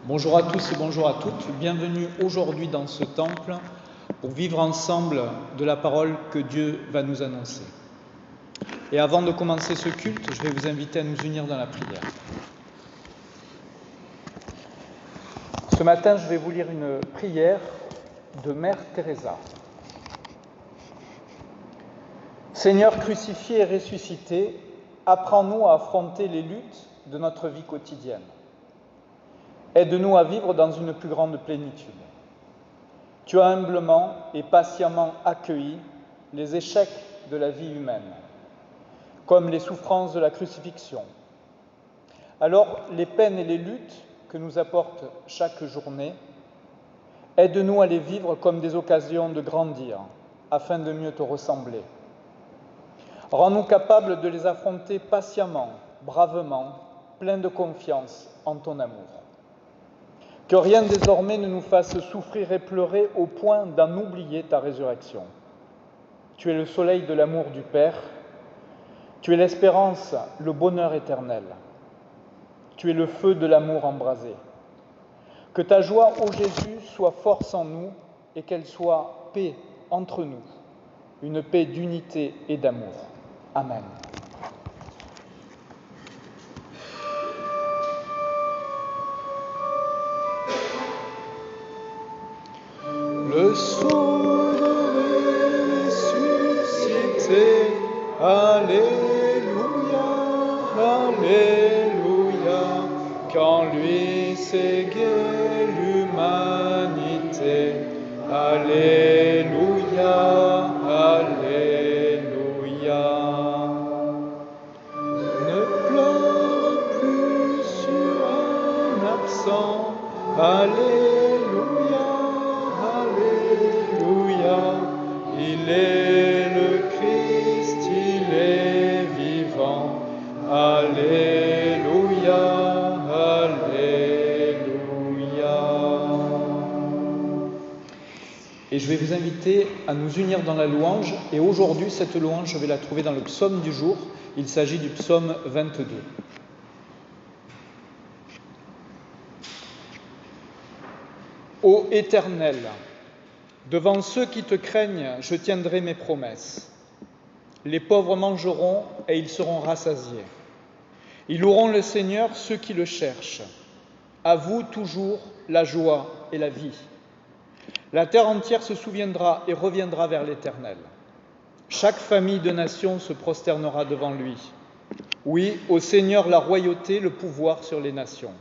Bonjour à tous et bonjour à toutes. Bienvenue aujourd'hui dans ce temple pour vivre ensemble de la parole que Dieu va nous annoncer. Et avant de commencer ce culte, je vais vous inviter à nous unir dans la prière. Ce matin, je vais vous lire une prière de Mère Teresa. Seigneur crucifié et ressuscité, apprends-nous à affronter les luttes de notre vie quotidienne. Aide-nous à vivre dans une plus grande plénitude. Tu as humblement et patiemment accueilli les échecs de la vie humaine, comme les souffrances de la crucifixion. Alors, les peines et les luttes que nous apporte chaque journée, aide-nous à les vivre comme des occasions de grandir, afin de mieux te ressembler. Rends-nous capables de les affronter patiemment, bravement, pleins de confiance en ton amour. Que rien désormais ne nous fasse souffrir et pleurer au point d'en oublier ta résurrection. Tu es le soleil de l'amour du Père, tu es l'espérance, le bonheur éternel. Tu es le feu de l'amour embrasé. Que ta joie, ô Jésus, soit force en nous et qu'elle soit paix entre nous, une paix d'unité et d'amour. Amen. Le Sauveur ressuscité, Alléluia, Alléluia, qu'en lui s'égaie l'humanité, Alléluia, Alléluia. Ne pleure plus sur un absent, Alléluia, Alléluia, il est le Christ, il est vivant, Alléluia, Alléluia. Et je vais vous inviter à nous unir dans la louange, et aujourd'hui cette louange, je vais la trouver dans le psaume du jour, il s'agit du psaume 22. Ô Éternel, devant ceux qui te craignent, je tiendrai mes promesses. Les pauvres mangeront et ils seront rassasiés. Ils loueront le Seigneur, ceux qui le cherchent. À vous toujours la joie et la vie. La terre entière se souviendra et reviendra vers l'Éternel. Chaque famille de nations se prosternera devant lui. Oui, au Seigneur la royauté, le pouvoir sur les nations.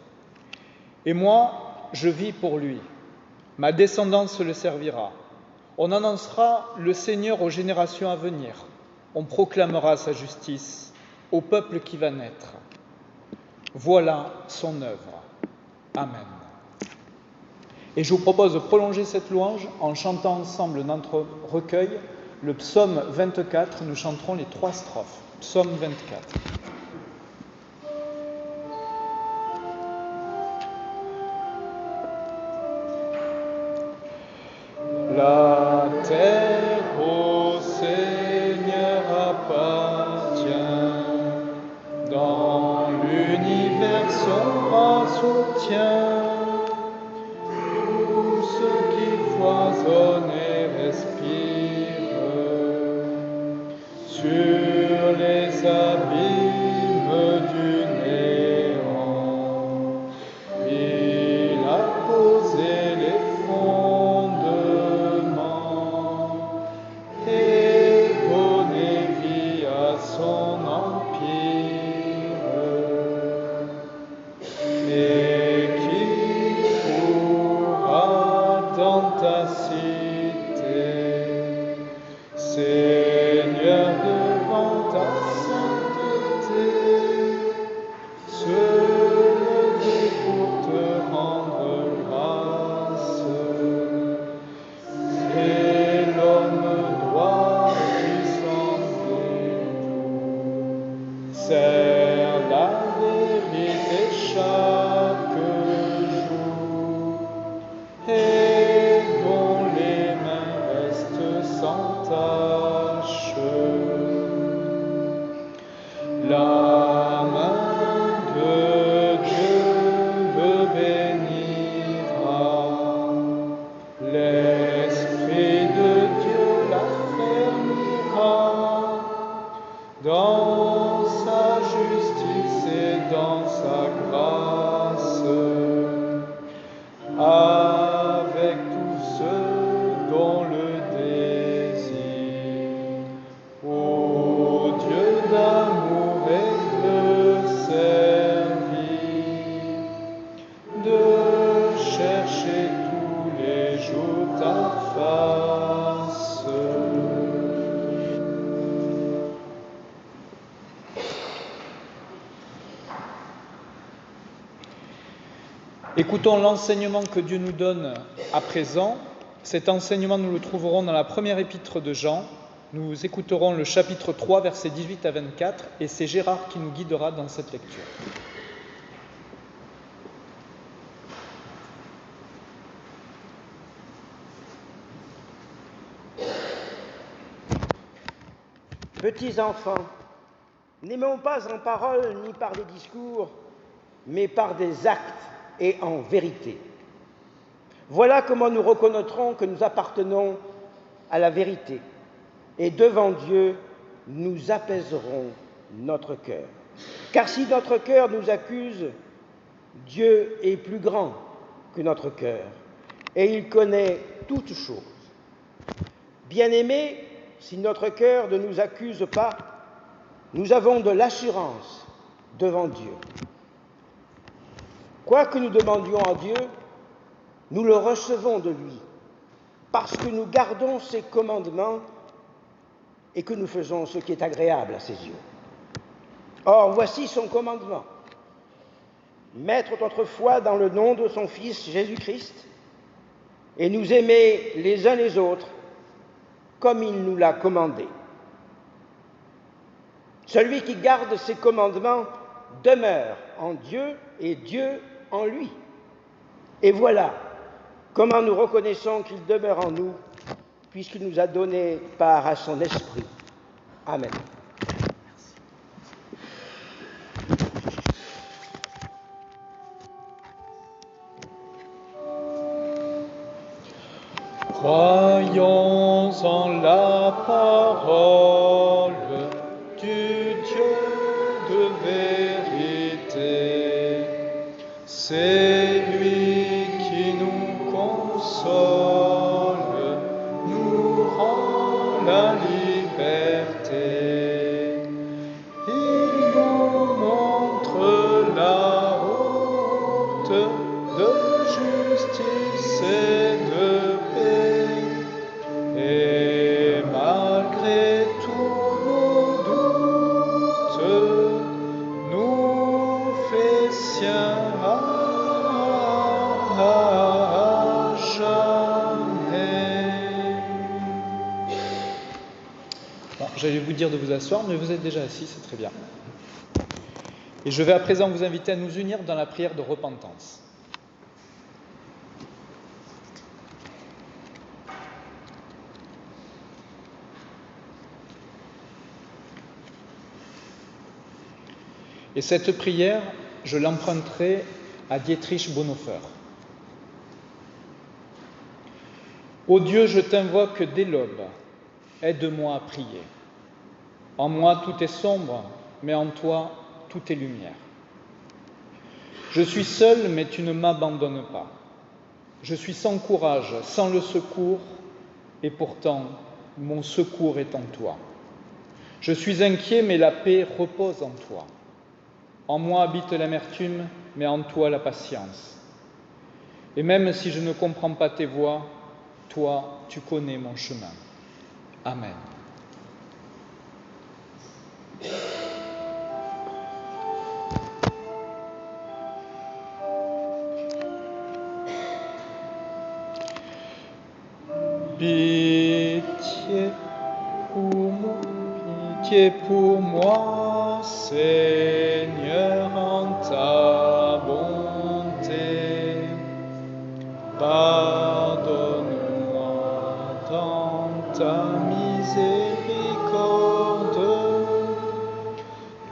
Et moi, je vis pour lui. Ma descendance le servira. On annoncera le Seigneur aux générations à venir. On proclamera sa justice au peuple qui va naître. Voilà son œuvre. Amen. Et je vous propose de prolonger cette louange en chantant ensemble notre recueil, le psaume 24. Nous chanterons les 3 strophes. Psaume 24. La terre au Seigneur appartient, dans l'univers son bras soutient, tout ce qui foisonne et respire, sur les abîmes du néant, il a posé les fondements et donné vie à son empire. Et qui pourra dans ta cité, Seigneur, devant ta sainteté, se lever pour te rendre grâce. Et l'homme doit puissant détour, sert la vérité chaque jour, et dont les Écoutons l'enseignement que Dieu nous donne à présent. Cet enseignement, nous le trouverons dans la première épître de Jean. Nous écouterons le chapitre 3, versets 18 à 24, et c'est Gérard qui nous guidera dans cette lecture. Petits enfants, n'aimons pas en parole ni par des discours, mais par des actes et en vérité. Voilà comment nous reconnaîtrons que nous appartenons à la vérité, et devant Dieu, nous apaiserons notre cœur. Car si notre cœur nous accuse, Dieu est plus grand que notre cœur, et il connaît toutes choses. Bien-aimés, si notre cœur ne nous accuse pas, nous avons de l'assurance devant Dieu. Quoi que nous demandions à Dieu, nous le recevons de lui, parce que nous gardons ses commandements et que nous faisons ce qui est agréable à ses yeux. Or, voici son commandement: mettre notre foi dans le nom de son Fils Jésus-Christ et nous aimer les uns les autres comme il nous l'a commandé. Celui qui garde ses commandements demeure en Dieu et Dieu en lui. Et voilà comment nous reconnaissons qu'il demeure en nous, puisqu'il nous a donné part à son esprit. Amen. Croyons en la parole du Dieu de vérité. C'est lui qui nous console, nous rend la liberté. Il nous montre la route de justice et de paix. Et malgré tous nos doutes, nous fait sien à jamais. Bon, j'allais vous dire de vous asseoir, mais vous êtes déjà assis, c'est très bien. Et je vais à présent vous inviter à nous unir dans la prière de repentance. Et cette prière, je l'emprunterai à Dietrich Bonhoeffer. Ô Dieu, je t'invoque dès l'aube, aide-moi à prier. En moi tout est sombre, mais en toi tout est lumière. Je suis seul, mais tu ne m'abandonnes pas. Je suis sans courage, sans le secours, et pourtant mon secours est en toi. Je suis inquiet, mais la paix repose en toi. En moi habite l'amertume, mais en toi la patience. Et même si je ne comprends pas tes voies, toi, tu connais mon chemin. Amen. Pitié pour moi, Seigneur, en ta bonté. Pardonne-moi dans ta miséricorde,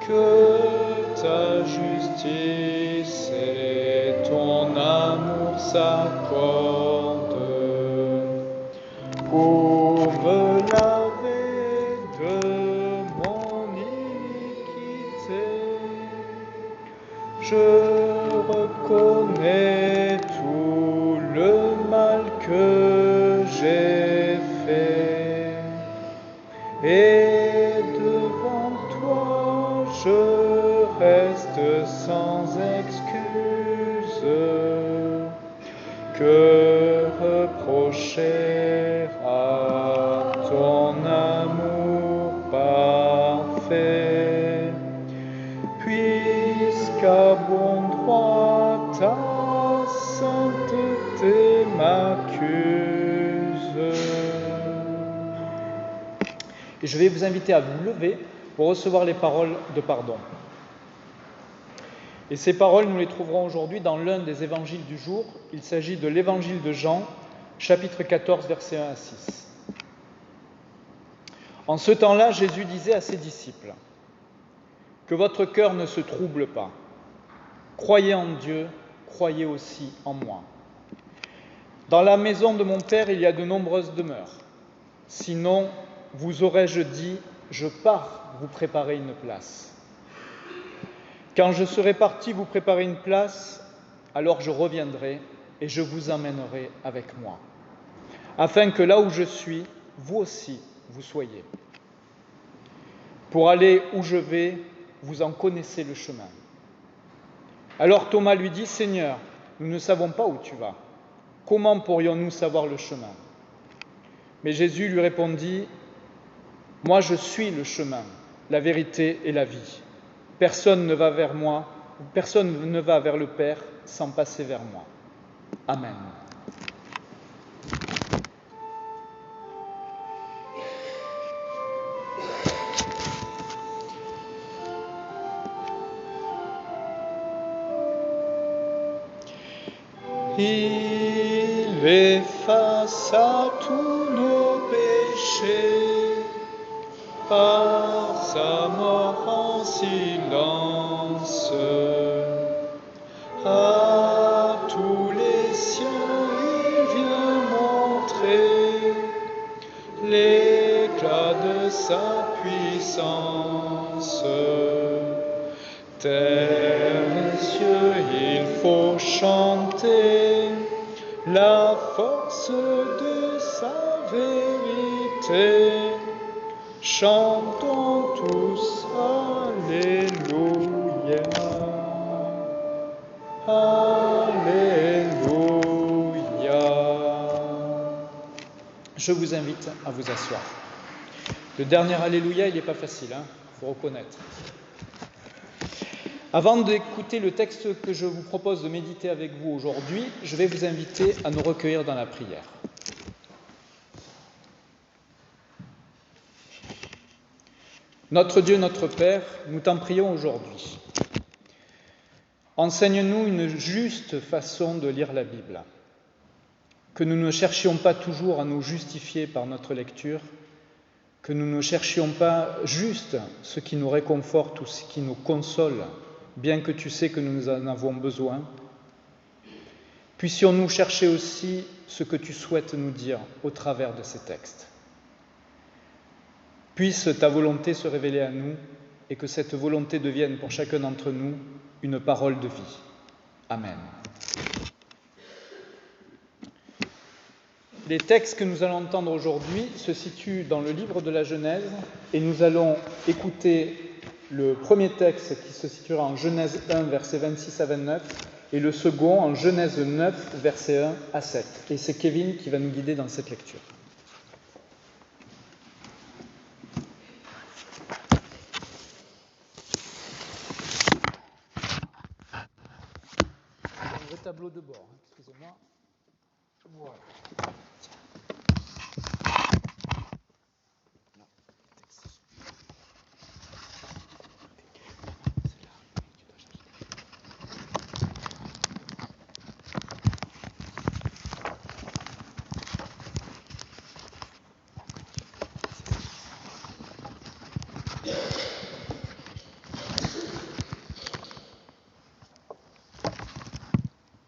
que ta justice et ton amour s'accordent pour me laver de mon iniquité. Je reconnais tout le mal que j'ai fait, et devant toi je reste sans excuse. Que reprocher à ton amour parfait, puisqu'à bon droit ta Et je vais vous inviter à vous lever pour recevoir les paroles de pardon. Et ces paroles, nous les trouverons aujourd'hui dans l'un des évangiles du jour. Il s'agit de l'évangile de Jean, chapitre 14, versets 1 à 6. En ce temps-là, Jésus disait à ses disciples : « Que votre cœur ne se trouble pas. Croyez en Dieu, croyez aussi en moi. Dans la maison de mon Père, il y a de nombreuses demeures. Sinon, vous aurais-je dit, je pars vous préparer une place. Quand je serai parti vous préparer une place, alors je reviendrai et je vous emmènerai avec moi, afin que là où je suis, vous aussi, vous soyez. Pour aller où je vais, vous en connaissez le chemin. » Alors Thomas lui dit : « Seigneur, nous ne savons pas où tu vas. Comment pourrions-nous savoir le chemin ? » Mais Jésus lui répondit : « Moi je suis le chemin, la vérité et la vie. Personne ne va vers moi, personne ne va vers le Père sans passer vers moi. Amen. » Il efface à tous nos péchés par sa mort en silence. À tous les siens, il vient montrer l'éclat de sa puissance. Terre et cieux, il faut chanter la force de sa vérité. Chantons tous Alléluia. Alléluia. Je vous invite à vous asseoir. Le dernier Alléluia, il n'est pas facile, il faut reconnaître. Avant d'écouter le texte que je vous propose de méditer avec vous aujourd'hui, je vais vous inviter à nous recueillir dans la prière. Notre Dieu, notre Père, nous t'en prions aujourd'hui. Enseigne-nous une juste façon de lire la Bible, que nous ne cherchions pas toujours à nous justifier par notre lecture, que nous ne cherchions pas juste ce qui nous réconforte ou ce qui nous console, bien que tu sais que nous en avons besoin. Puissions-nous chercher aussi ce que tu souhaites nous dire au travers de ces textes. Puisse ta volonté se révéler à nous et que cette volonté devienne pour chacun d'entre nous une parole de vie. Amen. Les textes que nous allons entendre aujourd'hui se situent dans le livre de la Genèse et nous allons écouter le premier texte qui se situera en Genèse 1, versets 26 à 29 et le second en Genèse 9, versets 1 à 7. Et c'est Kevin qui va nous guider dans cette lecture. Le tableau de bord, excusez-moi. Voilà.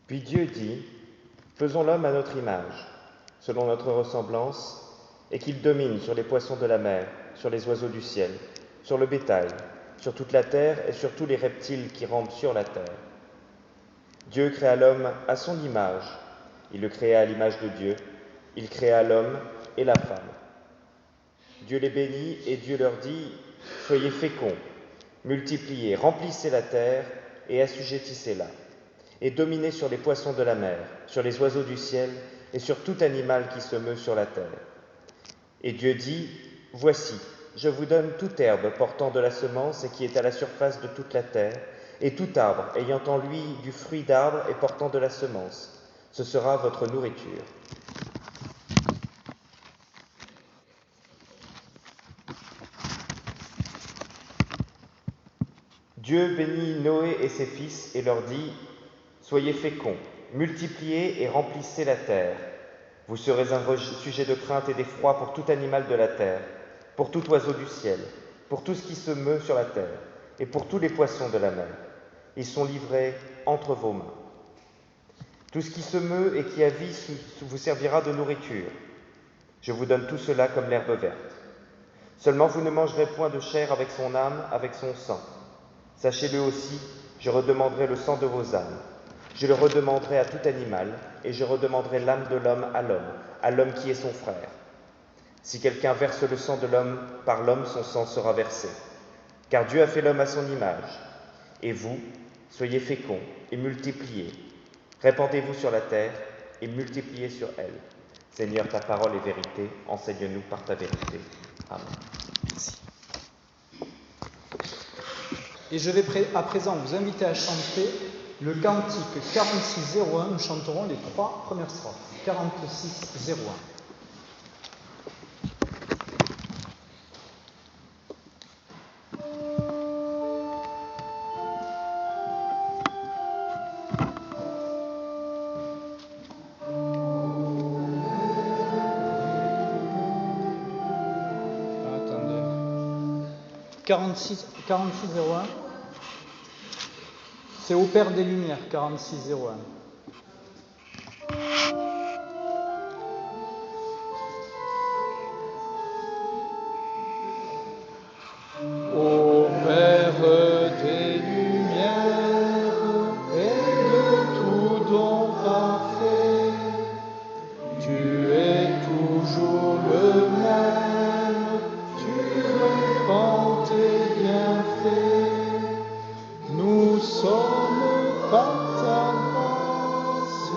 Puis Dieu dit : faisons l'homme à notre image, selon notre ressemblance, et qu'il domine sur les poissons de la mer, sur les oiseaux du ciel, sur le bétail, sur toute la terre et sur tous les reptiles qui rampent sur la terre. Dieu créa l'homme à son image, il le créa à l'image de Dieu, il créa l'homme et la femme. Dieu les bénit et Dieu leur dit : soyez féconds, multipliez, remplissez la terre et assujettissez-la, et dominez sur les poissons de la mer, sur les oiseaux du ciel et sur tout animal qui se meut sur la terre. Et Dieu dit : voici, je vous donne toute herbe portant de la semence et qui est à la surface de toute la terre, et tout arbre ayant en lui du fruit d'arbre et portant de la semence. Ce sera votre nourriture. Dieu bénit Noé et ses fils et leur dit, « Soyez féconds, multipliez et remplissez la terre. Vous serez un sujet de crainte et d'effroi pour tout animal de la terre, pour tout oiseau du ciel, pour tout ce qui se meut sur la terre, et pour tous les poissons de la mer. Ils sont livrés entre vos mains. Tout ce qui se meut et qui a vie vous servira de nourriture. Je vous donne tout cela comme l'herbe verte. Seulement vous ne mangerez point de chair avec son âme, avec son sang. Sachez-le aussi, je redemanderai le sang de vos âmes. Je le redemanderai à tout animal, et je redemanderai l'âme de l'homme, à l'homme qui est son frère. Si quelqu'un verse le sang de l'homme, par l'homme son sang sera versé. Car Dieu a fait l'homme à son image. Et vous, soyez féconds et multipliez. Répandez-vous sur la terre et multipliez sur elle. Seigneur, ta parole est vérité, enseigne-nous par ta vérité. Amen. Merci. Et je vais à présent vous inviter à chanter le cantique 46-01. Nous chanterons les 3 premières strophes. 46-01. Attendez. 46-01. C'est au Père des Lumières, 46-01. Ô Père des Lumières et de tout don parfait, tu es toujours le même, tu répands tes bienfaits. Nous sommes par ta grâce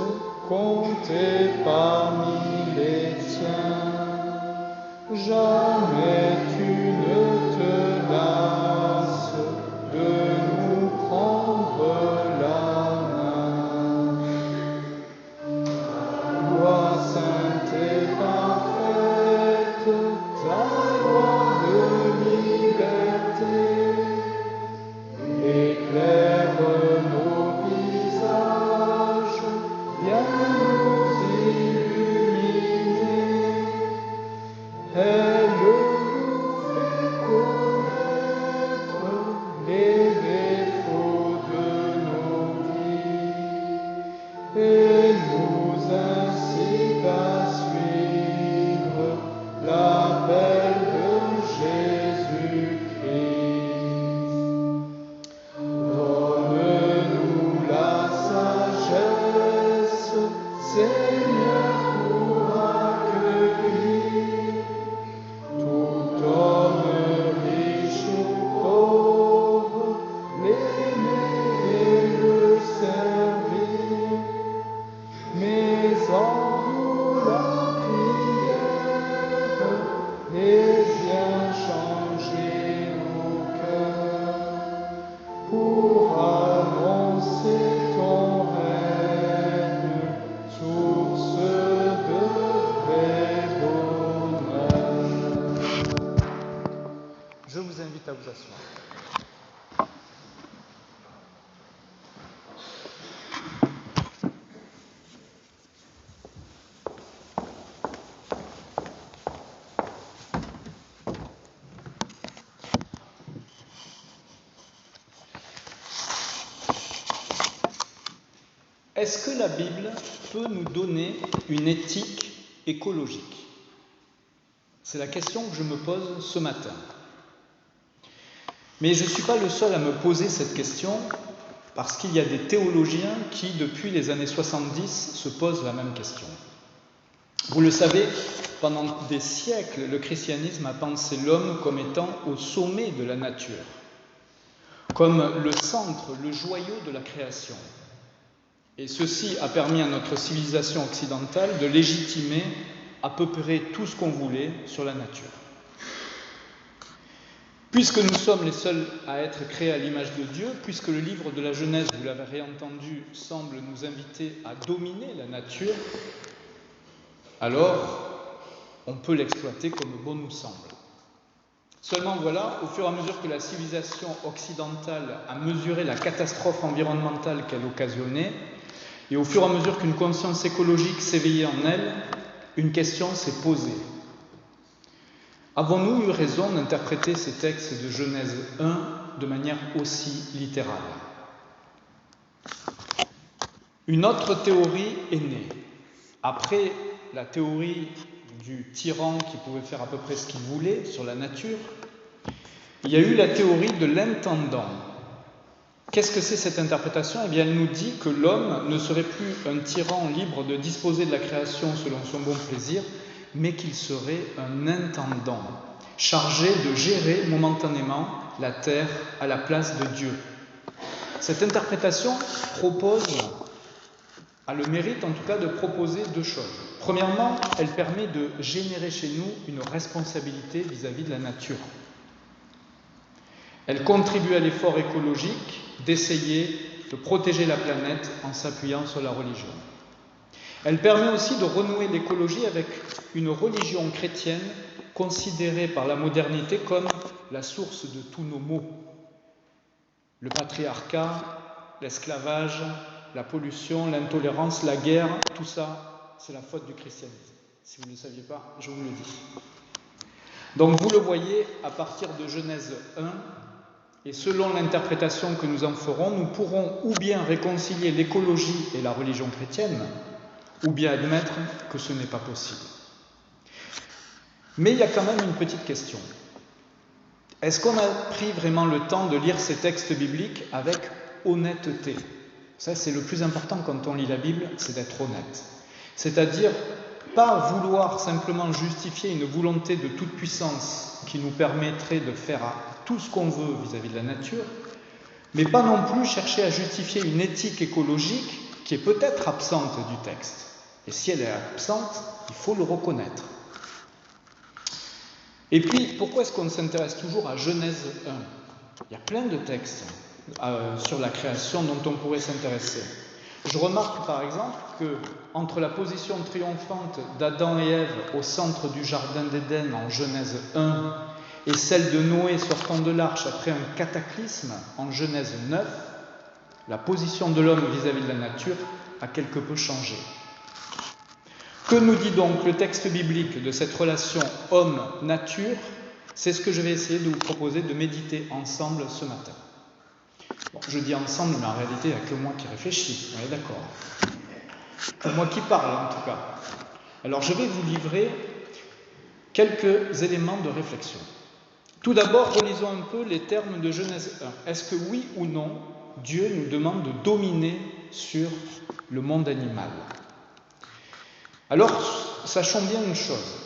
comptés parmi les tiens. Jamais tu ne te lasses de nous prendre la main. Loi sainte et parfaite, ta loi de liberté, éclaire nos visages, viens nous illuminer. Elle nous fait connaître les défauts de nos vies et nous incite à suivre l'appel de Jésus-Christ. Donne-nous la sagesse, Seigneur, pour accueillir tout homme riche ou pauvre, l'aimer et le servir. Mais en nous la prière et viens changer nos cœurs pour annoncer ton règne, source de vrai bonheur. Je vous invite à vous asseoir. Est-ce que la Bible peut nous donner une éthique écologique? C'est la question que je me pose ce matin. Mais je ne suis pas le seul à me poser cette question, parce qu'il y a des théologiens qui, depuis les années 70, se posent la même question. Vous le savez, pendant des siècles, le christianisme a pensé l'homme comme étant au sommet de la nature, comme le centre, le joyau de la création. Et ceci a permis à notre civilisation occidentale de légitimer à peu près tout ce qu'on voulait sur la nature. Puisque nous sommes les seuls à être créés à l'image de Dieu, puisque le livre de la Genèse, vous l'avez entendu, semble nous inviter à dominer la nature, alors on peut l'exploiter comme bon nous semble. Seulement voilà, au fur et à mesure que la civilisation occidentale a mesuré la catastrophe environnementale qu'elle occasionnait, et au fur et à mesure qu'une conscience écologique s'éveillait en elle, une question s'est posée. Avons-nous eu raison d'interpréter ces textes de Genèse 1 de manière aussi littérale ? Une autre théorie est née. Après la théorie du tyran qui pouvait faire à peu près ce qu'il voulait sur la nature, il y a eu la théorie de l'intendant. Qu'est-ce que c'est cette interprétation ? Eh bien, elle nous dit que l'homme ne serait plus un tyran libre de disposer de la création selon son bon plaisir, mais qu'il serait un intendant, chargé de gérer momentanément la terre à la place de Dieu. Cette interprétation a le mérite en tout cas de proposer deux choses. Premièrement, elle permet de générer chez nous une responsabilité vis-à-vis de la nature. Elle contribue à l'effort écologique d'essayer de protéger la planète en s'appuyant sur la religion. Elle permet aussi de renouer l'écologie avec une religion chrétienne considérée par la modernité comme la source de tous nos maux. Le patriarcat, l'esclavage, la pollution, l'intolérance, la guerre, tout ça, c'est la faute du christianisme. Si vous ne le saviez pas, je vous le dis. Donc vous le voyez, à partir de Genèse 1, et selon l'interprétation que nous en ferons, nous pourrons ou bien réconcilier l'écologie et la religion chrétienne, ou bien admettre que ce n'est pas possible. Mais il y a quand même une petite question. Est-ce qu'on a pris vraiment le temps de lire ces textes bibliques avec honnêteté ? Ça, c'est le plus important quand on lit la Bible, c'est d'être honnête. C'est-à-dire, pas vouloir simplement justifier une volonté de toute puissance qui nous permettrait de faire tout ce qu'on veut vis-à-vis de la nature, mais pas non plus chercher à justifier une éthique écologique qui est peut-être absente du texte. Et si elle est absente, il faut le reconnaître. Et puis, pourquoi est-ce qu'on s'intéresse toujours à Genèse 1 ? Il y a plein de textes sur la création dont on pourrait s'intéresser. Je remarque par exemple que entre la position triomphante d'Adam et Ève au centre du jardin d'Éden en Genèse 1 et celle de Noé sortant de l'arche après un cataclysme en Genèse 9, la position de l'homme vis-à-vis de la nature a quelque peu changé. Que nous dit donc le texte biblique de cette relation homme-nature ? C'est ce que je vais essayer de vous proposer de méditer ensemble ce matin. Bon, je dis ensemble, mais en réalité, il n'y a que moi qui réfléchis, on est d'accord. Que moi qui parle, en tout cas. Alors, je vais vous livrer quelques éléments de réflexion. Tout d'abord, relisons un peu les termes de Genèse 1. Est-ce que oui ou non, Dieu nous demande de dominer sur le monde animal ? Alors, sachons bien une chose.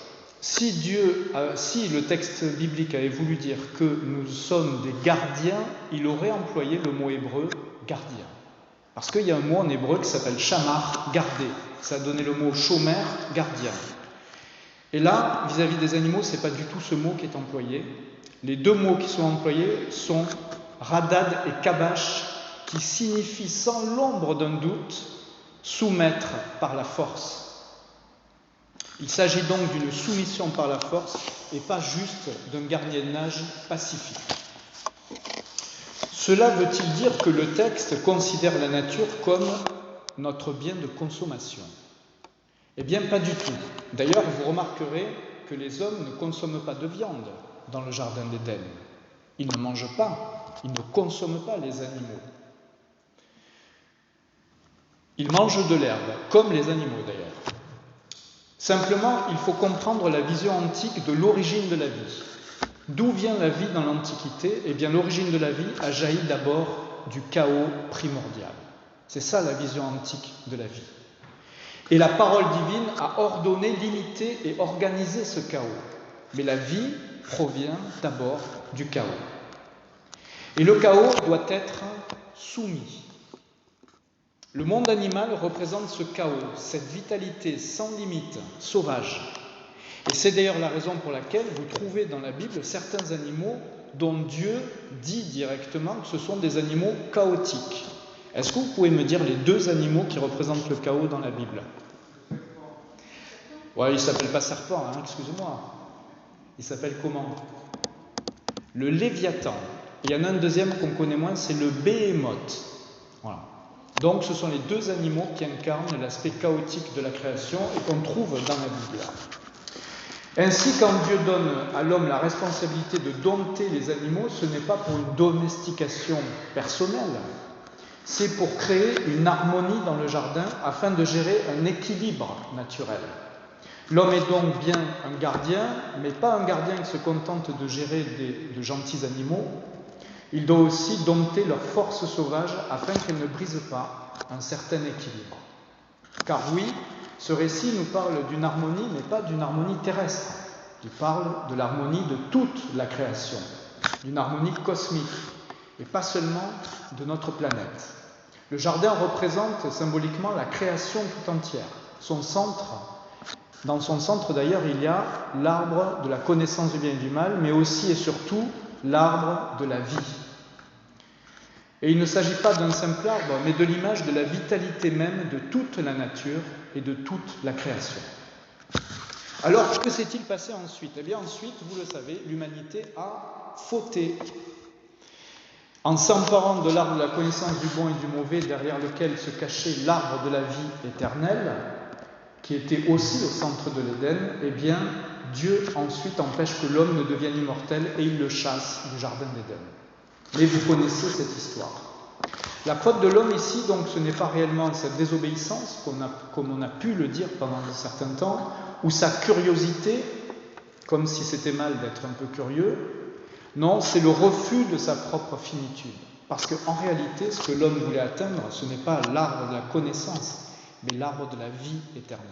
Si le texte biblique avait voulu dire que nous sommes des gardiens, il aurait employé le mot hébreu « gardien ». Parce qu'il y a un mot en hébreu qui s'appelle « shamar », « garder ». Ça a donné le mot « shomer », « gardien ». Et là, vis-à-vis des animaux, ce n'est pas du tout ce mot qui est employé. Les deux mots qui sont employés sont « radad » et « kabash », qui signifient sans l'ombre d'un doute « soumettre par la force ». Il s'agit donc d'une soumission par la force et pas juste d'un gardiennage pacifique. Cela veut-il dire que le texte considère la nature comme notre bien de consommation ? Eh bien, pas du tout. D'ailleurs, vous remarquerez que les hommes ne consomment pas de viande dans le jardin d'Éden. Ils ne mangent pas, ils ne consomment pas les animaux. Ils mangent de l'herbe, comme les animaux d'ailleurs. Simplement, il faut comprendre la vision antique de l'origine de la vie. D'où vient la vie dans l'Antiquité ? Eh bien, l'origine de la vie a jailli d'abord du chaos primordial. C'est ça la vision antique de la vie. Et la parole divine a ordonné, limité et organisé ce chaos. Mais la vie provient d'abord du chaos. Et le chaos doit être soumis. Le monde animal représente ce chaos, cette vitalité sans limite, sauvage. Et c'est d'ailleurs la raison pour laquelle vous trouvez dans la Bible certains animaux dont Dieu dit directement que ce sont des animaux chaotiques. Est-ce que vous pouvez me dire les deux animaux qui représentent le chaos dans la Bible ? Ouais, il ne s'appelle pas serpent, excusez-moi. Il s'appelle comment ? le Léviathan. Et il y en a un deuxième qu'on connaît moins, c'est le Béhémoth. Voilà. Donc ce sont les deux animaux qui incarnent l'aspect chaotique de la création et qu'on trouve dans la Bible. Ainsi, quand Dieu donne à l'homme la responsabilité de dompter les animaux, ce n'est pas pour une domestication personnelle, c'est pour créer une harmonie dans le jardin afin de gérer un équilibre naturel. L'homme est donc bien un gardien, mais pas un gardien qui se contente de gérer de gentils animaux. Il doit aussi dompter leurs forces sauvages afin qu'elles ne brisent pas un certain équilibre. Car oui, ce récit nous parle d'une harmonie, mais pas d'une harmonie terrestre. Il parle de l'harmonie de toute la création, d'une harmonie cosmique, et pas seulement de notre planète. Le jardin représente symboliquement la création tout entière. Dans son centre d'ailleurs, il y a l'arbre de la connaissance du bien et du mal, mais aussi et surtout l'arbre de la vie. Et il ne s'agit pas d'un simple arbre, mais de l'image de la vitalité même de toute la nature et de toute la création. Alors, que s'est-il passé ensuite ? Eh bien ensuite, vous le savez, l'humanité a fauté. En s'emparant de l'arbre de la connaissance du bon et du mauvais, derrière lequel se cachait l'arbre de la vie éternelle, qui était aussi au centre de l'Éden, eh bien, Dieu ensuite empêche que l'homme ne devienne immortel et il le chasse du jardin d'Éden. Mais vous connaissez cette histoire. La faute de l'homme ici, donc, ce n'est pas réellement sa désobéissance, comme on a pu le dire pendant un certain temps, ou sa curiosité, comme si c'était mal d'être un peu curieux. Non, c'est le refus de sa propre finitude. Parce qu'en réalité, ce que l'homme voulait atteindre, ce n'est pas l'arbre de la connaissance, mais l'arbre de la vie éternelle.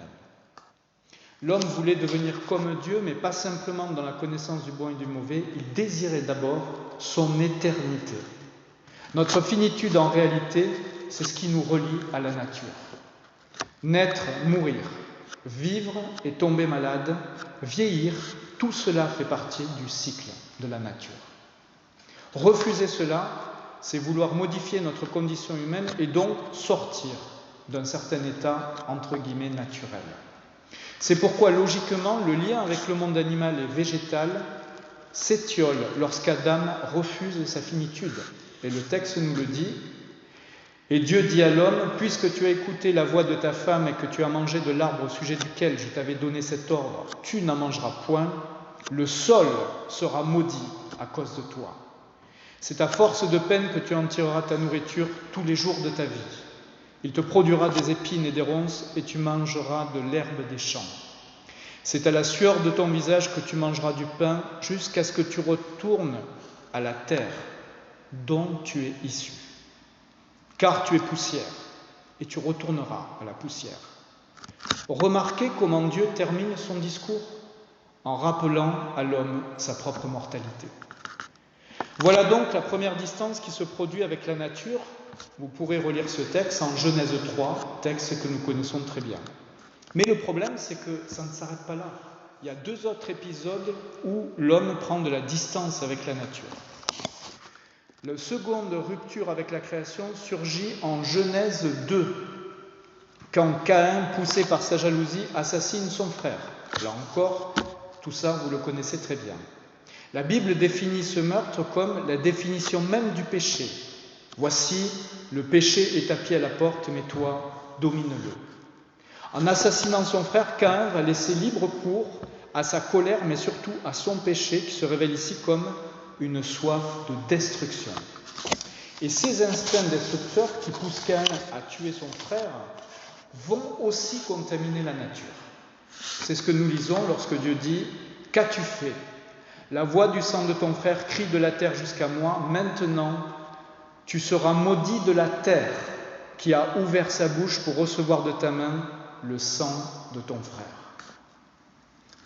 L'homme voulait devenir comme Dieu, mais pas simplement dans la connaissance du bon et du mauvais, il désirait d'abord son éternité. Notre finitude, en réalité, c'est ce qui nous relie à la nature. Naître, mourir, vivre et tomber malade, vieillir, tout cela fait partie du cycle de la nature. Refuser cela, c'est vouloir modifier notre condition humaine et donc sortir d'un certain état, entre guillemets, naturel. C'est pourquoi, logiquement, le lien avec le monde animal et végétal s'étiole lorsqu'Adam refuse sa finitude. Et le texte nous le dit. Et Dieu dit à l'homme, « Puisque tu as écouté la voix de ta femme et que tu as mangé de l'arbre au sujet duquel je t'avais donné cet ordre, tu n'en mangeras point, le sol sera maudit à cause de toi. C'est à force de peine que tu en tireras ta nourriture tous les jours de ta vie. Il te produira des épines et des ronces, et tu mangeras de l'herbe des champs. C'est à la sueur de ton visage que tu mangeras du pain, jusqu'à ce que tu retournes à la terre dont tu es issu. Car tu es poussière, et tu retourneras à la poussière. » Remarquez comment Dieu termine son discours en rappelant à l'homme sa propre mortalité. Voilà donc la première distance qui se produit avec la nature. Vous pourrez relire ce texte en Genèse 3, texte que nous connaissons très bien. Mais le problème, c'est que ça ne s'arrête pas là. Il y a 2 autres épisodes où l'homme prend de la distance avec la nature. La seconde rupture avec la création surgit en Genèse 2, quand Caïn, poussé par sa jalousie, assassine son frère. Là encore, tout ça, vous le connaissez très bien. La Bible définit ce meurtre comme la définition même du péché. Voici, le péché est tapis à la porte, mais toi, domine-le. En assassinant son frère, Caïn va laisser libre cours à sa colère, mais surtout à son péché, qui se révèle ici comme une soif de destruction. Et ces instincts destructeurs qui poussent Caïn à tuer son frère vont aussi contaminer la nature. C'est ce que nous lisons lorsque Dieu dit « Qu'as-tu fait ? La voix du sang de ton frère crie de la terre jusqu'à moi. Maintenant, tu seras maudit de la terre qui a ouvert sa bouche pour recevoir de ta main le sang de ton frère.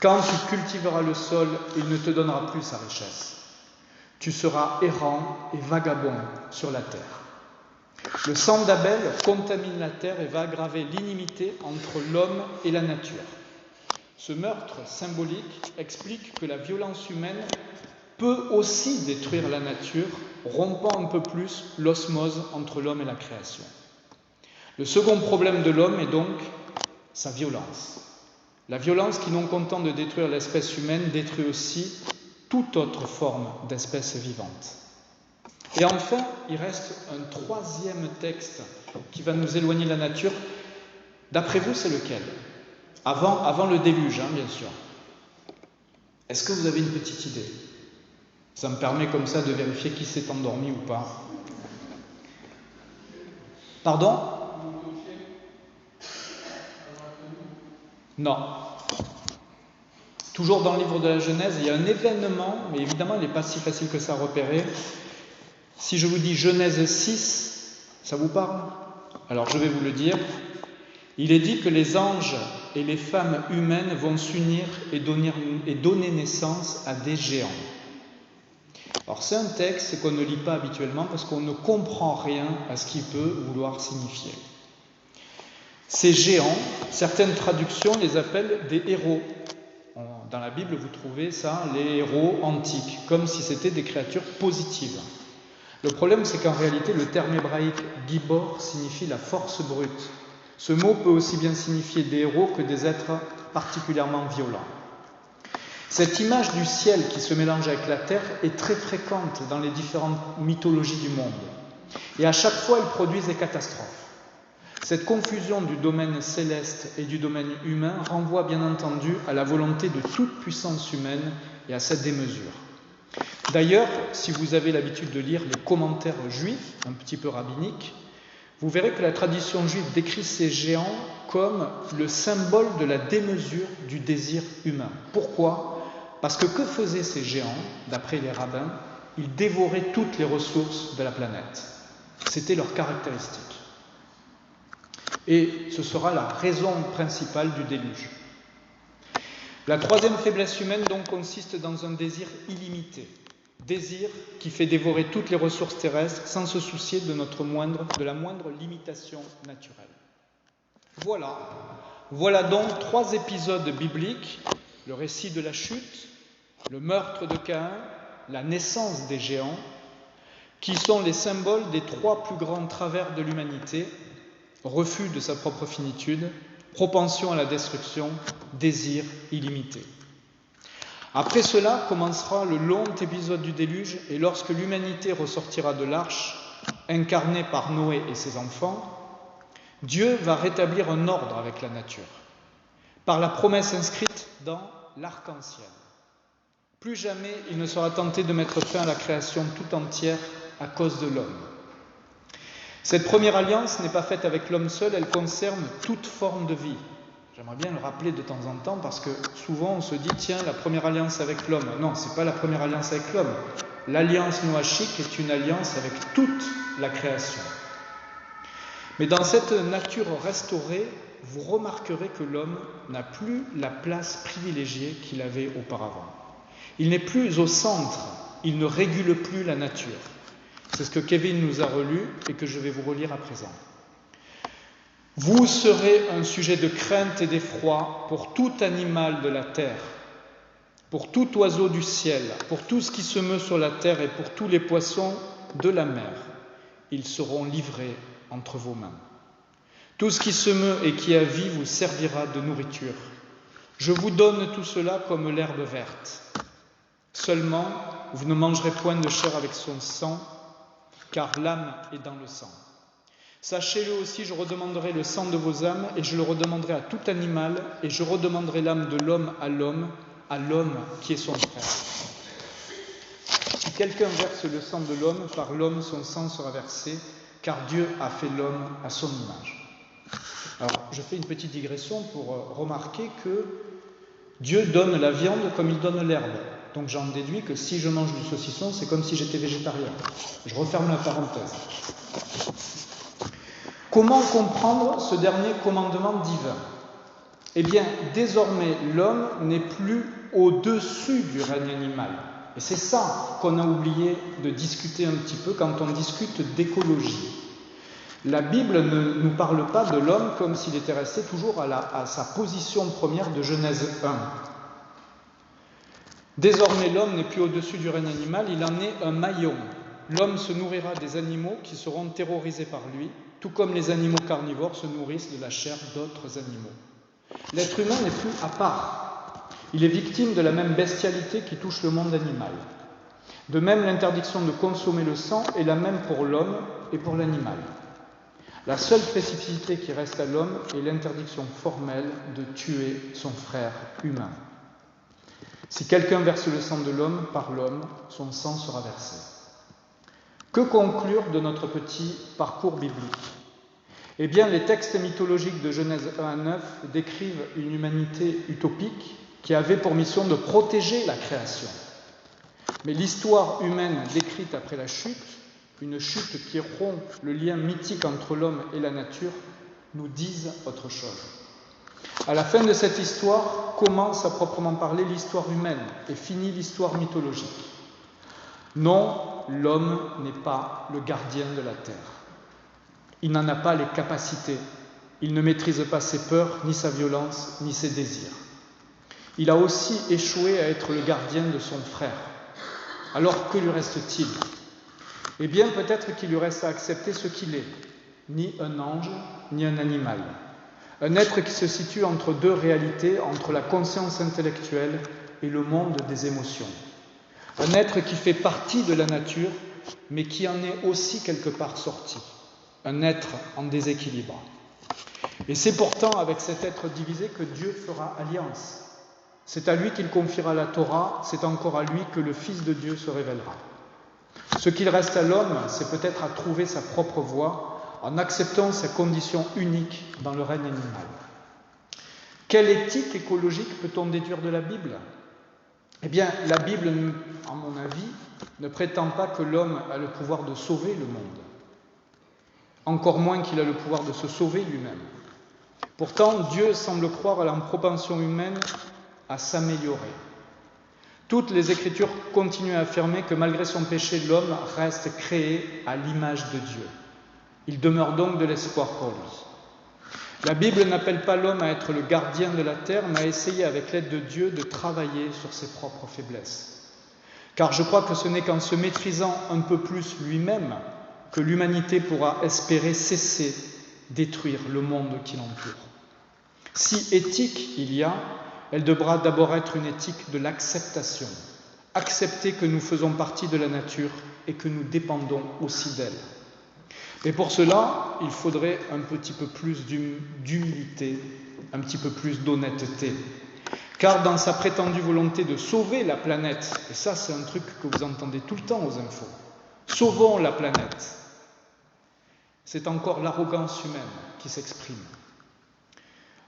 Quand tu cultiveras le sol, il ne te donnera plus sa richesse. Tu seras errant et vagabond sur la terre. » Le sang d'Abel contamine la terre et va aggraver l'inimité entre l'homme et la nature. Ce meurtre symbolique explique que la violence humaine peut aussi détruire la nature, rompant un peu plus l'osmose entre l'homme et la création. Le second problème de l'homme est donc sa violence. La violence qui, non content de détruire l'espèce humaine, détruit aussi toute autre forme d'espèce vivante. Et enfin, il reste un troisième texte qui va nous éloigner de la nature. D'après vous, c'est lequel ? Avant le déluge, bien sûr. Est-ce que vous avez une petite idée ? Ça me permet comme ça de vérifier qui s'est endormi ou pas. Pardon ? Non. Toujours dans le livre de la Genèse, il y a un événement, mais évidemment, il n'est pas si facile que ça à repérer. Si je vous dis Genèse 6, ça vous parle ? Alors, je vais vous le dire. Il est dit que les anges et les femmes humaines vont s'unir et donner naissance à des géants. Alors, c'est un texte qu'on ne lit pas habituellement parce qu'on ne comprend rien à ce qu'il peut vouloir signifier. Ces géants, certaines traductions les appellent des héros. Dans la Bible, vous trouvez ça, les héros antiques, comme si c'était des créatures positives. Le problème, c'est qu'en réalité, le terme hébraïque « gibor » signifie la force brute. Ce mot peut aussi bien signifier des héros que des êtres particulièrement violents. Cette image du ciel qui se mélange avec la terre est très fréquente dans les différentes mythologies du monde. Et à chaque fois, elle produit des catastrophes. Cette confusion du domaine céleste et du domaine humain renvoie bien entendu à la volonté de toute puissance humaine et à sa démesure. D'ailleurs, si vous avez l'habitude de lire les commentaires juifs, un petit peu rabbiniques, vous verrez que la tradition juive décrit ces géants comme le symbole de la démesure du désir humain. Pourquoi ? Parce que faisaient ces géants, d'après les rabbins ? Ils dévoraient toutes les ressources de la planète. C'était leur caractéristique. Et ce sera la raison principale du déluge. La troisième faiblesse humaine donc consiste dans un désir illimité. Désir qui fait dévorer toutes les ressources terrestres sans se soucier de la moindre limitation naturelle. Voilà donc 3 épisodes bibliques, le récit de la chute, le meurtre de Caïn, la naissance des géants, qui sont les symboles des 3 plus grands travers de l'humanité: refus de sa propre finitude, propension à la destruction, désir illimité. Après cela commencera le long épisode du déluge, et lorsque l'humanité ressortira de l'arche, incarnée par Noé et ses enfants, Dieu va rétablir un ordre avec la nature, par la promesse inscrite dans l'arc-en-ciel. Plus jamais il ne sera tenté de mettre fin à la création tout entière à cause de l'homme. Cette première alliance n'est pas faite avec l'homme seul, elle concerne toute forme de vie. J'aimerais bien le rappeler de temps en temps parce que souvent on se dit tiens, la première alliance avec l'homme. Non, ce n'est pas la première alliance avec l'homme. L'alliance noachique est une alliance avec toute la création. Mais dans cette nature restaurée, vous remarquerez que l'homme n'a plus la place privilégiée qu'il avait auparavant. Il n'est plus au centre, il ne régule plus la nature. C'est ce que Kevin nous a relu et que je vais vous relire à présent. Vous serez un sujet de crainte et d'effroi pour tout animal de la terre, pour tout oiseau du ciel, pour tout ce qui se meut sur la terre et pour tous les poissons de la mer. Ils seront livrés entre vos mains. Tout ce qui se meut et qui a vie vous servira de nourriture. Je vous donne tout cela comme l'herbe verte. Seulement, vous ne mangerez point de chair avec son sang, car l'âme est dans le sang. Sachez-le aussi, je redemanderai le sang de vos âmes, et je le redemanderai à tout animal, et je redemanderai l'âme de l'homme à l'homme qui est son frère. Si quelqu'un verse le sang de l'homme, par l'homme son sang sera versé, car Dieu a fait l'homme à son image. Alors, je fais une petite digression pour remarquer que Dieu donne la viande comme il donne l'herbe. Donc j'en déduis que si je mange du saucisson, c'est comme si j'étais végétarien. Je referme la parenthèse. Comment comprendre ce dernier commandement divin ? Eh bien, désormais, l'homme n'est plus au-dessus du règne animal. Et c'est ça qu'on a oublié de discuter un petit peu quand on discute d'écologie. La Bible ne nous parle pas de l'homme comme s'il était resté toujours à sa position première de Genèse 1. Désormais, l'homme n'est plus au-dessus du règne animal, il en est un maillon. L'homme se nourrira des animaux qui seront terrorisés par lui, tout comme les animaux carnivores se nourrissent de la chair d'autres animaux. L'être humain n'est plus à part. Il est victime de la même bestialité qui touche le monde animal. De même, l'interdiction de consommer le sang est la même pour l'homme et pour l'animal. La seule spécificité qui reste à l'homme est l'interdiction formelle de tuer son frère humain. Si quelqu'un verse le sang de l'homme, par l'homme, son sang sera versé. Que conclure de notre petit parcours biblique ? Eh bien, les textes mythologiques de Genèse 1 à 9 décrivent une humanité utopique qui avait pour mission de protéger la création. Mais l'histoire humaine décrite après la chute, une chute qui rompt le lien mythique entre l'homme et la nature, nous disent autre chose. À la fin de cette histoire, commence à proprement parler l'histoire humaine et finit l'histoire mythologique. Non, l'homme n'est pas le gardien de la terre. Il n'en a pas les capacités. Il ne maîtrise pas ses peurs, ni sa violence, ni ses désirs. Il a aussi échoué à être le gardien de son frère. Alors que lui reste-t-il ? Eh bien, peut-être qu'il lui reste à accepter ce qu'il est, ni un ange, ni un animal. Un être qui se situe entre deux réalités, entre la conscience intellectuelle et le monde des émotions. Un être qui fait partie de la nature, mais qui en est aussi quelque part sorti. Un être en déséquilibre. Et c'est pourtant avec cet être divisé que Dieu fera alliance. C'est à lui qu'il confiera la Torah, c'est encore à lui que le Fils de Dieu se révélera. Ce qu'il reste à l'homme, c'est peut-être à trouver sa propre voie en acceptant sa condition unique dans le règne animal. Quelle éthique écologique peut-on déduire de la Bible ? Eh bien, la Bible, à mon avis, ne prétend pas que l'homme a le pouvoir de sauver le monde, encore moins qu'il a le pouvoir de se sauver lui-même. Pourtant, Dieu semble croire à la propension humaine à s'améliorer. Toutes les Écritures continuent à affirmer que malgré son péché, l'homme reste créé à l'image de Dieu. Il demeure donc de l'espoir pour lui. La Bible n'appelle pas l'homme à être le gardien de la terre, mais à essayer avec l'aide de Dieu de travailler sur ses propres faiblesses. Car je crois que ce n'est qu'en se maîtrisant un peu plus lui-même que l'humanité pourra espérer cesser détruire le monde qui l'entoure. Si éthique il y a, elle devra d'abord être une éthique de l'acceptation. Accepter que nous faisons partie de la nature et que nous dépendons aussi d'elle. Et pour cela, il faudrait un petit peu plus d'humilité, un petit peu plus d'honnêteté. Car dans sa prétendue volonté de sauver la planète, et ça c'est un truc que vous entendez tout le temps aux infos, sauvons la planète, c'est encore l'arrogance humaine qui s'exprime.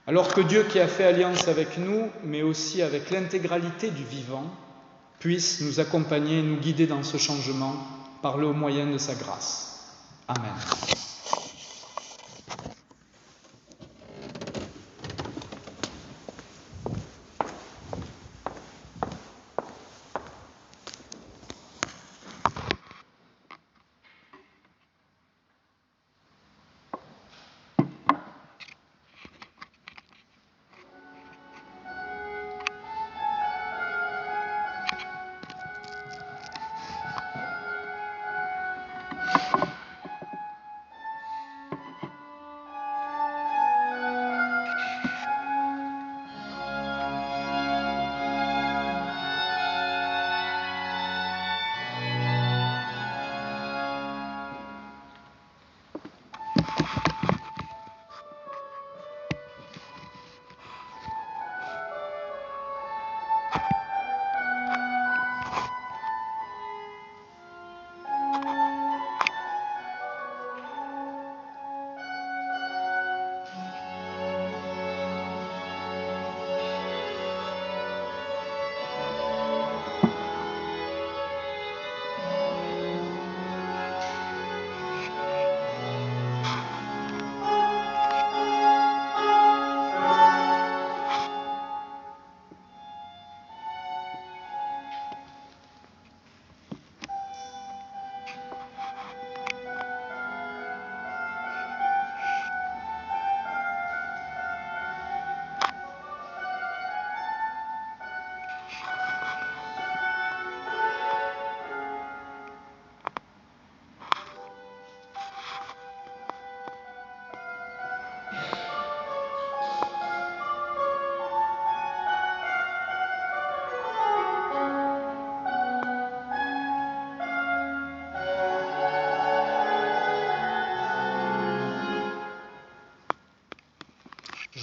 Alors que Dieu qui a fait alliance avec nous, mais aussi avec l'intégralité du vivant, puisse nous accompagner et nous guider dans ce changement par le moyen de sa grâce. Amen.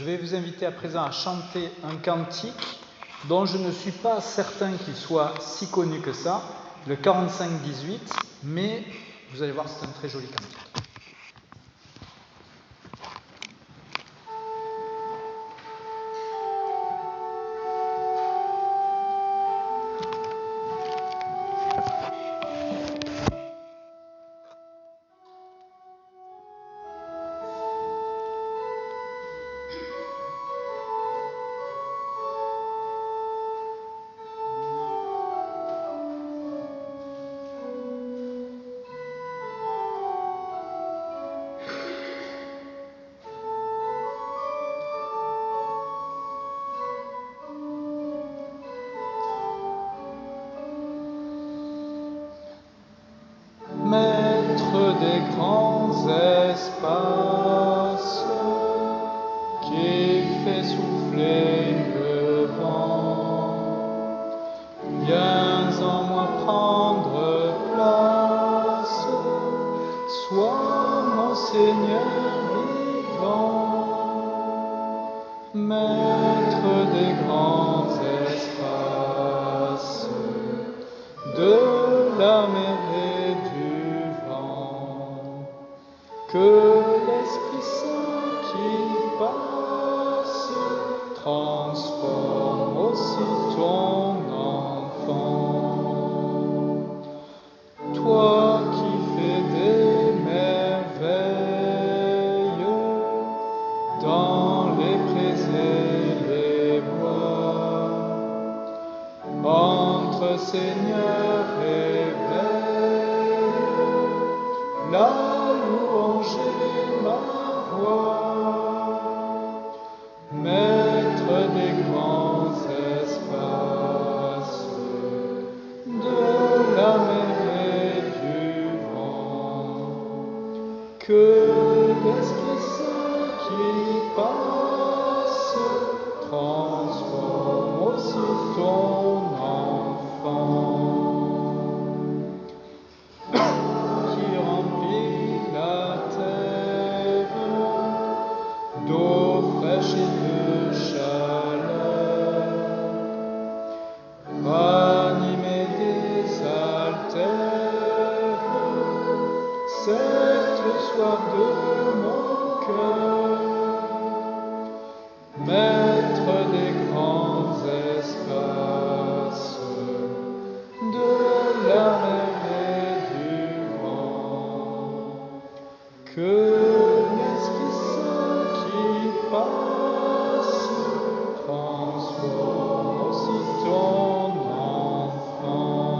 vais vous inviter à présent à chanter un cantique dont je ne suis pas certain qu'il soit si connu que ça, le 45-18, mais vous allez voir, c'est un très joli cantique. Maître des grands espaces, qui fait souffler le vent, viens en moi prendre place, sois mon Seigneur vivant. Maître des grands espaces, de la mer et du vent, que l'Esprit Saint qui passe transforme aussi ton enfant. Toi qui fais des merveilles dans les prés et les bois, entre Seigneur et veille, la louange est ma voix. Maître des grands espaces, de la mer et du vent, que l'Esprit Saint qui passe transforme aussi ton enfant, qui remplit la terre d'eau fraîche et de chaleur, ranimé désaltère cette soif de mon cœur. Maître des grands espaces, de la mer et du vent, que l'Esprit Saint qui passe transforme aussi ton enfant.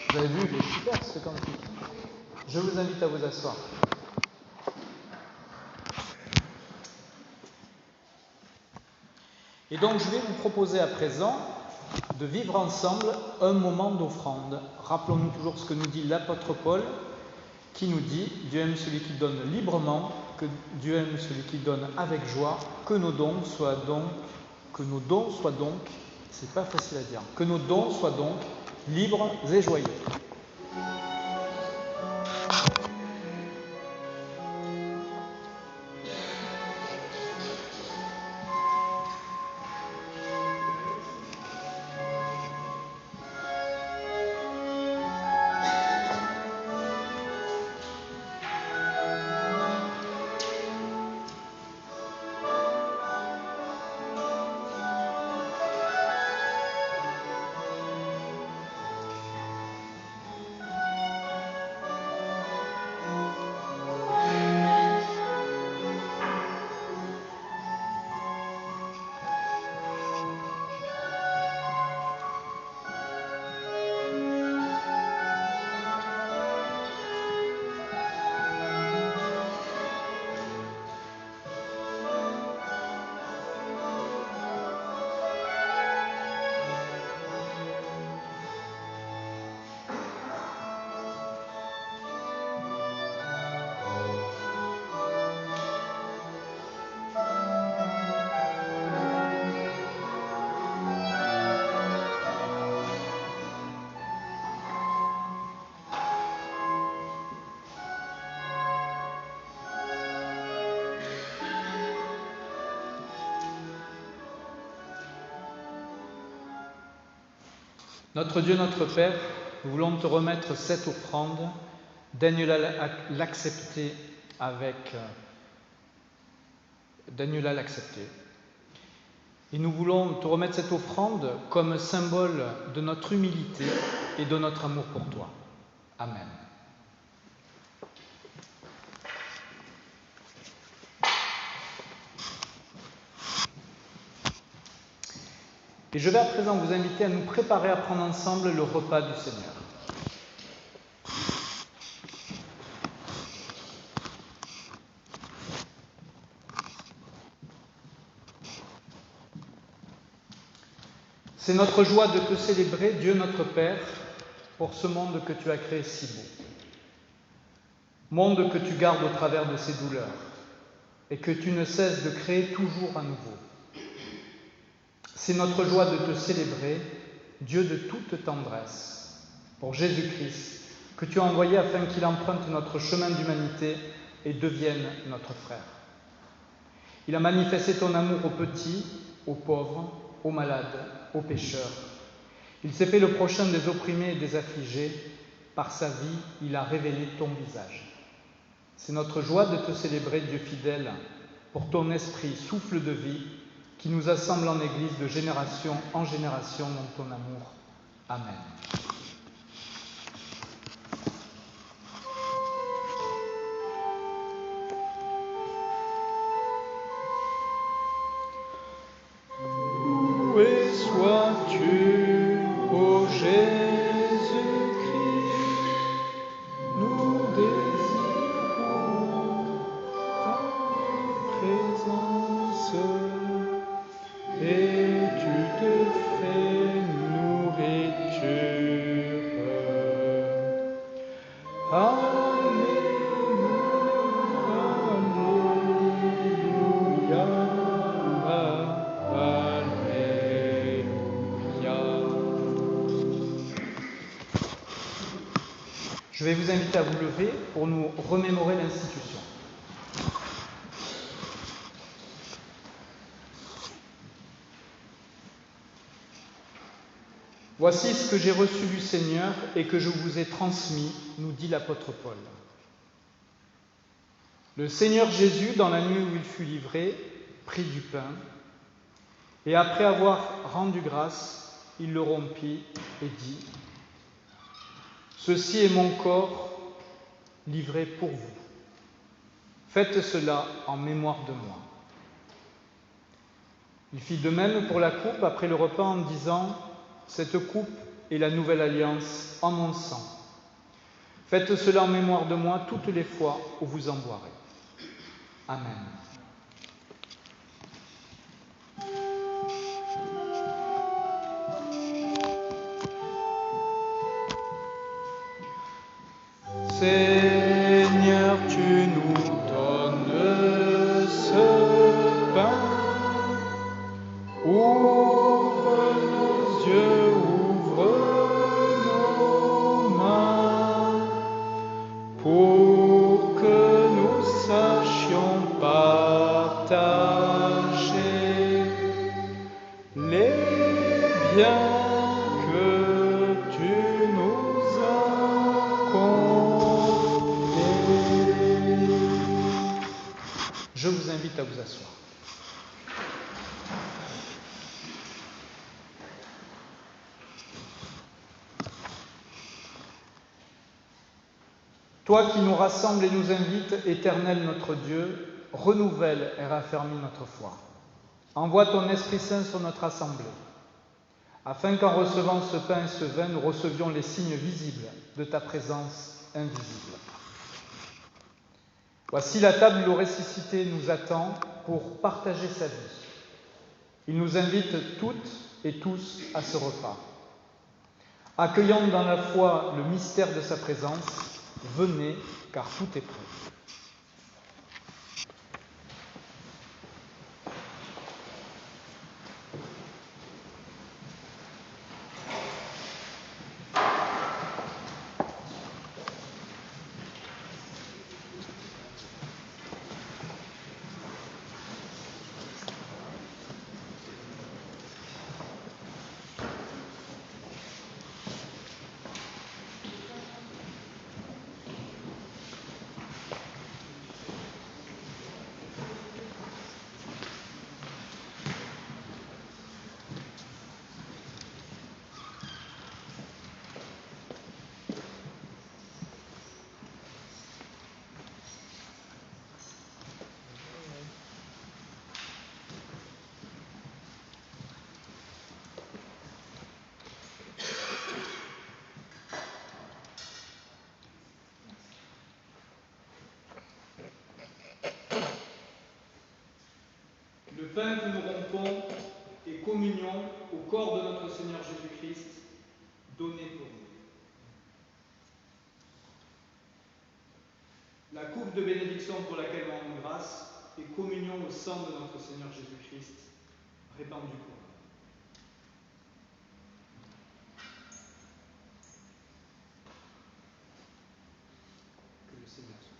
Vous avez vu, il est super ce cantique. Je vous invite à vous asseoir. Et donc je vais vous proposer à présent de vivre ensemble un moment d'offrande. Rappelons-nous toujours ce que nous dit l'apôtre Paul, qui nous dit « Dieu aime celui qui donne librement, que Dieu aime celui qui donne avec joie, que nos dons soient donc, c'est pas facile à dire, que nos dons soient donc libres et joyeux. » Notre Dieu, notre Père, nous voulons te remettre cette offrande, daigne l'accepter daigne-la l'accepter. Et nous voulons te remettre cette offrande comme symbole de notre humilité et de notre amour pour toi. Amen. Et je vais à présent vous inviter à nous préparer à prendre ensemble le repas du Seigneur. C'est notre joie de te célébrer, Dieu notre Père, pour ce monde que tu as créé si beau. Monde que tu gardes au travers de ses douleurs et que tu ne cesses de créer toujours à nouveau. C'est notre joie de te célébrer, Dieu de toute tendresse, pour Jésus-Christ, que tu as envoyé afin qu'il emprunte notre chemin d'humanité et devienne notre frère. Il a manifesté ton amour aux petits, aux pauvres, aux malades, aux pécheurs. Il s'est fait le prochain des opprimés et des affligés. Par sa vie, il a révélé ton visage. C'est notre joie de te célébrer, Dieu fidèle, pour ton esprit, souffle de vie, qui nous assemble en Église de génération en génération dans ton amour. Amen. Loué sois-tu, ô Jésus-Christ, nous désirons ta présence et tu te fais nourriture. Alléluia, Alléluia. Je vais vous inviter à vous lever pour nous remémorer l'institution. Voici ce que j'ai reçu du Seigneur et que je vous ai transmis, nous dit l'apôtre Paul. Le Seigneur Jésus, dans la nuit où il fut livré, prit du pain, et après avoir rendu grâce, il le rompit et dit : « Ceci est mon corps livré pour vous. Faites cela en mémoire de moi. » Il fit de même pour la coupe après le repas en disant : « Cette coupe est la nouvelle alliance en mon sang. Faites cela en mémoire de moi toutes les fois où vous en boirez. » Amen. Seigneur, tu nous donnes ce pain. Ouvre nos yeux, ouvre nos mains, pour que nous sachions partager les biens que tu nous as confiés. Je vous invite à vous asseoir. Toi qui nous rassembles et nous invites, Éternel notre Dieu, renouvelle et raffermis notre foi. Envoie ton Esprit Saint sur notre assemblée, afin qu'en recevant ce pain et ce vin, nous recevions les signes visibles de ta présence invisible. Voici la table où le ressuscité nous attend pour partager sa vie. Il nous invite toutes et tous à ce repas. Accueillons dans la foi le mystère de sa présence. Venez, car tout est prêt. pain que nous rompons est communion au corps de notre Seigneur Jésus-Christ, donné pour nous. La coupe de bénédiction pour laquelle nous rendons grâce est communion au sang de notre Seigneur Jésus-Christ, répandu pour nous. Que le Seigneur soit.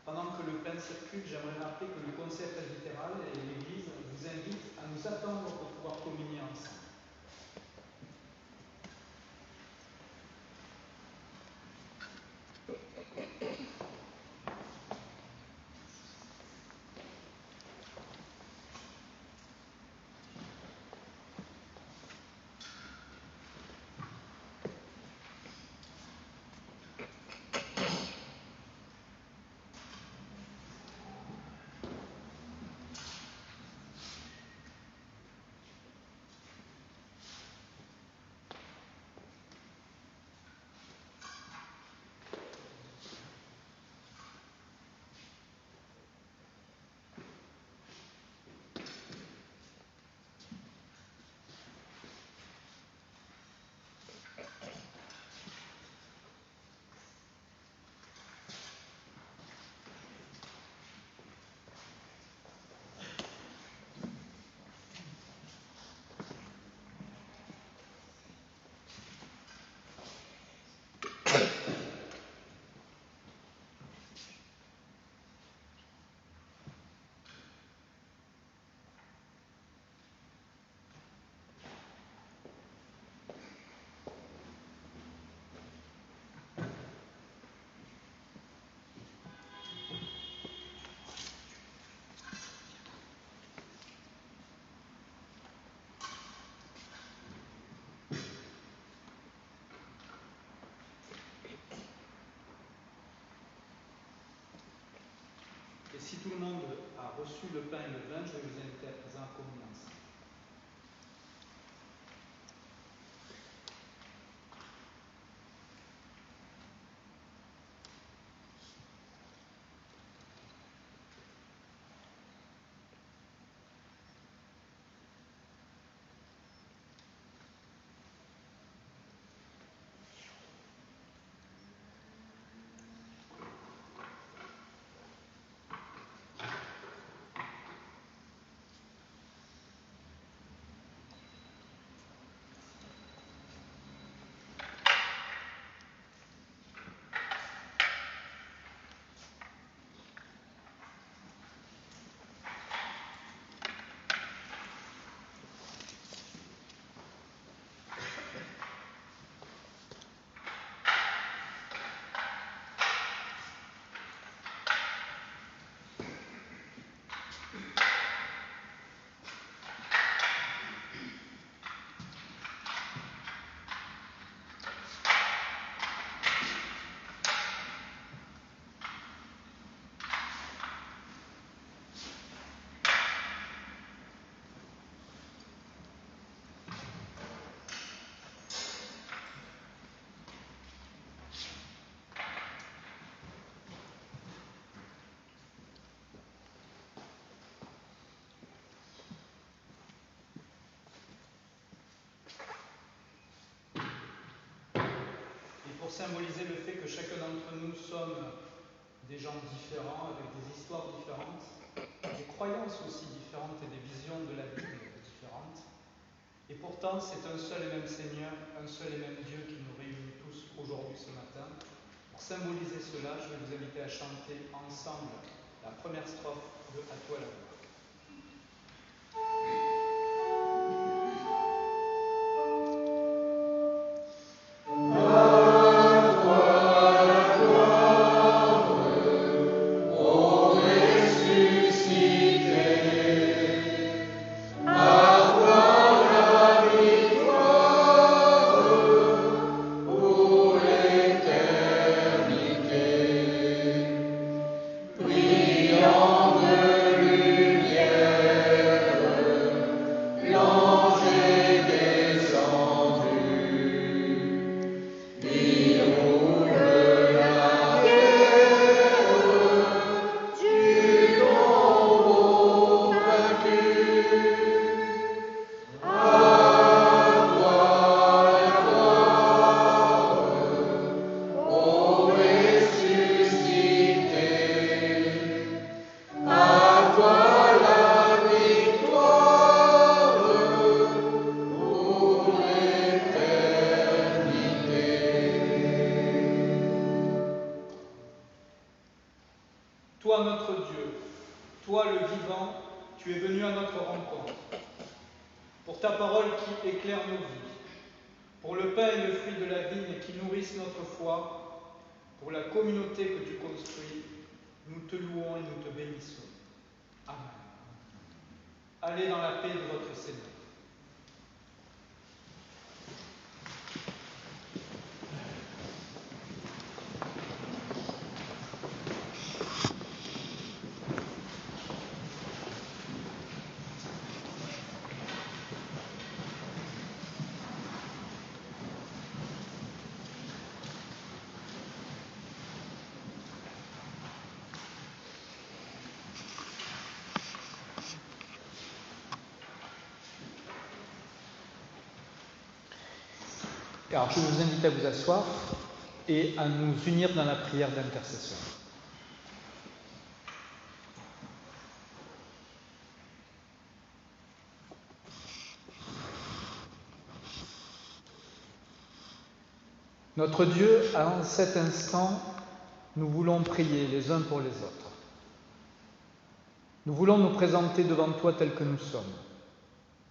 Pendant que le pain circule, j'aimerais rappeler que le conseil presbytéral et l'Église vous invitent à nous attendre pour pouvoir communier ensemble. Et si tout le monde a reçu le pain et le vin, je vais vous inviter à présent à communier ensemble. Pour symboliser le fait que chacun d'entre nous sommes des gens différents, avec des histoires différentes, des croyances aussi différentes et des visions de la Bible différentes. Et pourtant, c'est un seul et même Seigneur, un seul et même Dieu qui nous réunit tous aujourd'hui ce matin. Pour symboliser cela, je vais vous inviter à chanter ensemble la première strophe de À toi la gloire. Prions de lui. Toi notre Dieu, toi le vivant, tu es venu à notre rencontre. Pour ta parole qui éclaire nos vies, pour le pain et le fruit de la vigne qui nourrissent notre foi, pour la communauté que tu construis, nous te louons et nous te bénissons. Amen. Allez dans la paix de votre Seigneur. Alors, je vous invite à vous asseoir et à nous unir dans la prière d'intercession. Notre Dieu, en cet instant, nous voulons prier les uns pour les autres. Nous voulons nous présenter devant toi tels que nous sommes,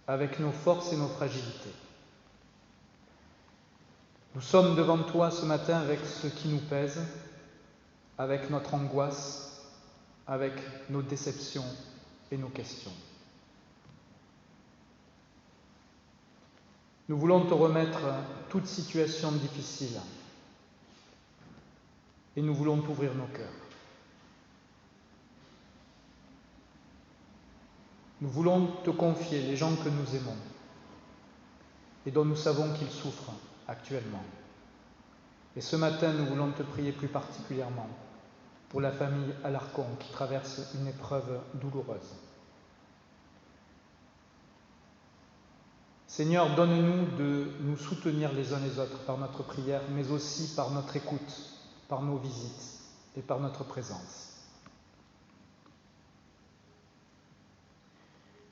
avec nos forces et nos fragilités. Nous sommes devant toi ce matin avec ce qui nous pèse, avec notre angoisse, avec nos déceptions et nos questions. Nous voulons te remettre toute situation difficile et nous voulons t'ouvrir nos cœurs. Nous voulons te confier les gens que nous aimons et dont nous savons qu'ils souffrent actuellement. Et ce matin, nous voulons te prier plus particulièrement pour la famille Alarcon qui traverse une épreuve douloureuse. Seigneur, donne-nous de nous soutenir les uns les autres par notre prière, mais aussi par notre écoute, par nos visites et par notre présence.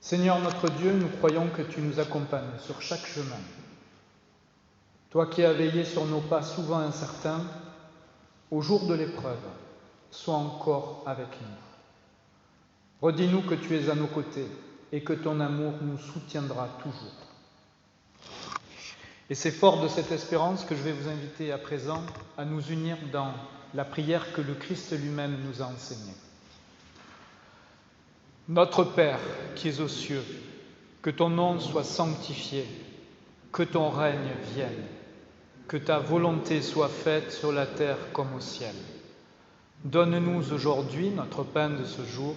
Seigneur notre Dieu, nous croyons que tu nous accompagnes sur chaque chemin. Toi qui as veillé sur nos pas souvent incertains, au jour de l'épreuve, sois encore avec nous. Redis-nous que tu es à nos côtés et que ton amour nous soutiendra toujours. Et c'est fort de cette espérance que je vais vous inviter à présent à nous unir dans la prière que le Christ lui-même nous a enseignée. Notre Père qui es aux cieux, que ton nom soit sanctifié, que ton règne vienne. Que ta volonté soit faite sur la terre comme au ciel. Donne-nous aujourd'hui notre pain de ce jour.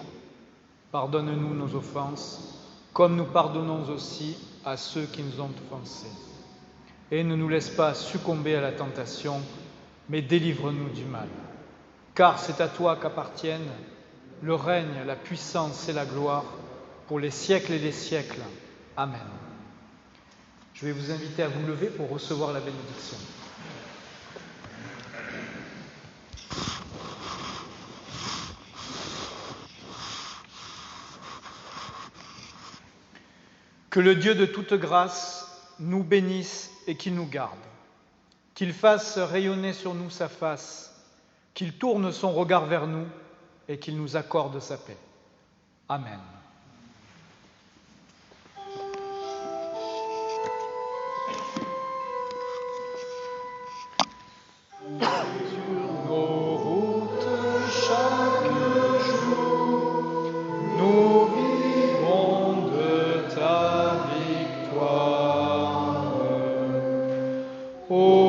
Pardonne-nous nos offenses, comme nous pardonnons aussi à ceux qui nous ont offensés. Et ne nous laisse pas succomber à la tentation, mais délivre-nous du mal. Car c'est à toi qu'appartiennent le règne, la puissance et la gloire pour les siècles et les siècles. Amen. Je vais vous inviter à vous lever pour recevoir la bénédiction. Que le Dieu de toute grâce nous bénisse et qu'il nous garde, qu'il fasse rayonner sur nous sa face, qu'il tourne son regard vers nous et qu'il nous accorde sa paix. Amen. Oh